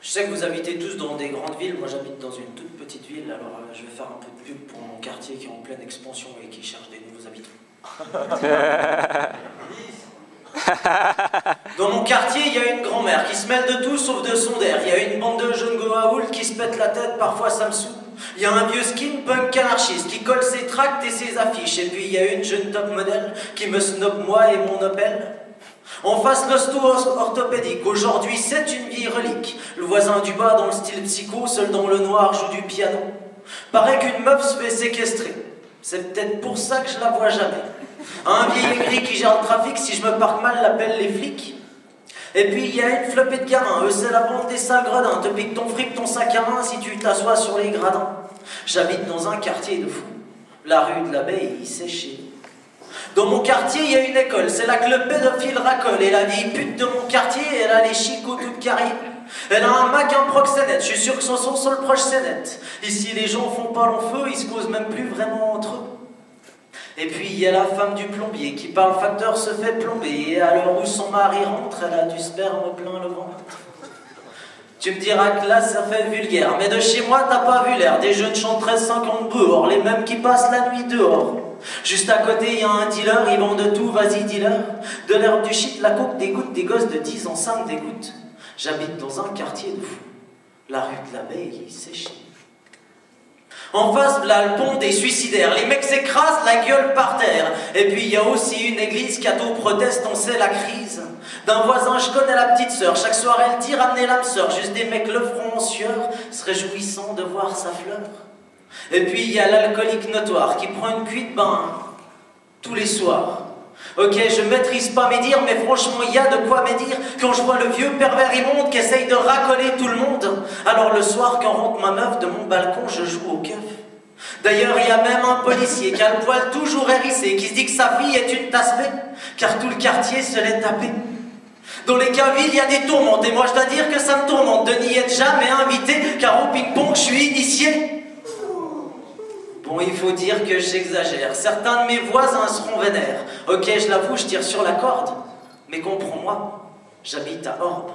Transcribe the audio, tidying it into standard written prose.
Je sais que vous habitez tous dans des grandes villes, moi j'habite dans une toute petite ville, alors je vais faire un peu de pub pour mon quartier qui est en pleine expansion et qui cherche des nouveaux habitants. Dans mon quartier, il y a une grand-mère qui se mêle de tout sauf de son air. Il y a une bande de jeunes goa'uld qui se pètent la tête, parfois ça me saoule. Il y a un vieux skin punk anarchiste qui colle ses tracts et ses affiches. Et puis il y a une jeune top modèle qui me snob moi et mon Opel. En face, l'hosto orthopédique. Aujourd'hui, c'est une vieille relique. Le voisin du bas, dans le style psycho, seul dans le noir, joue du piano. Paraît qu'une meuf se fait séquestrer. C'est peut-être pour ça que je la vois jamais. Un vieil aigri qui gère le trafic, si je me parque mal, l'appelle les flics. Et puis il y a une flopée de gamins, eux c'est la bande des sales gredins. Te pique ton fric, ton sac à main si tu t'assois sur les gradins. J'habite dans un quartier de fous. La rue de l'Abeille, c'est chez nous. Dans mon quartier, il y a une école, c'est là que le pédophile racole. Et la vieille pute de mon quartier, elle a les chicots toutes carriées. Elle a un Mac, un proxénète, je suis sûr que son son sur le proche c'est net. Ici les gens font pas long feu, ils se causent même plus vraiment entre eux. Et puis il y a la femme du plombier qui par le facteur se fait plomber. Et à l'heure où son mari rentre, elle a du sperme plein le ventre. Tu me diras que là ça fait vulgaire, mais de chez moi t'as pas vu l'air. Des jeunes chantent 13,50 dehors, les mêmes qui passent la nuit dehors. Juste à côté il y a un dealer, ils vendent de tout, vas-y dealer. De l'herbe, du shit, la coke, des gouttes, des gosses de 10 ans, 5 des gouttes. J'habite dans un quartier de fou. La rue de l'Abeille, c'est chez nous. En face, là, le pont des suicidaires. Les mecs s'écrasent la gueule par terre. Et puis, il y a aussi une église catho-proteste, on sait la crise. D'un voisin, je connais la petite sœur. Chaque soir, elle dit ramener l'âme sœur. Juste des mecs le front en sueur, se réjouissant de voir sa fleur. Et puis, il y a l'alcoolique notoire qui prend une cuite bain tous les soirs. Ok, je maîtrise pas mes dires, mais franchement, il y a de quoi médire quand je vois le vieux pervers immonde qui essaye de racoler tout le monde. Alors le soir, quand rentre ma meuf de mon balcon, je joue au keuf. D'ailleurs, il y a même un policier qui a le poil toujours hérissé, qui se dit que sa fille est une tasse-pée, car tout le quartier se l'est tapé. Dans les cavilles, il y a des tourmentes, et moi je dois dire que ça me tourmente de n'y être jamais invité, car au ping-pong, je suis initié. Bon, il faut dire que j'exagère. Certains de mes voisins seront vénères. Ok, je l'avoue, je tire sur la corde. Mais comprends-moi, j'habite à Orbe.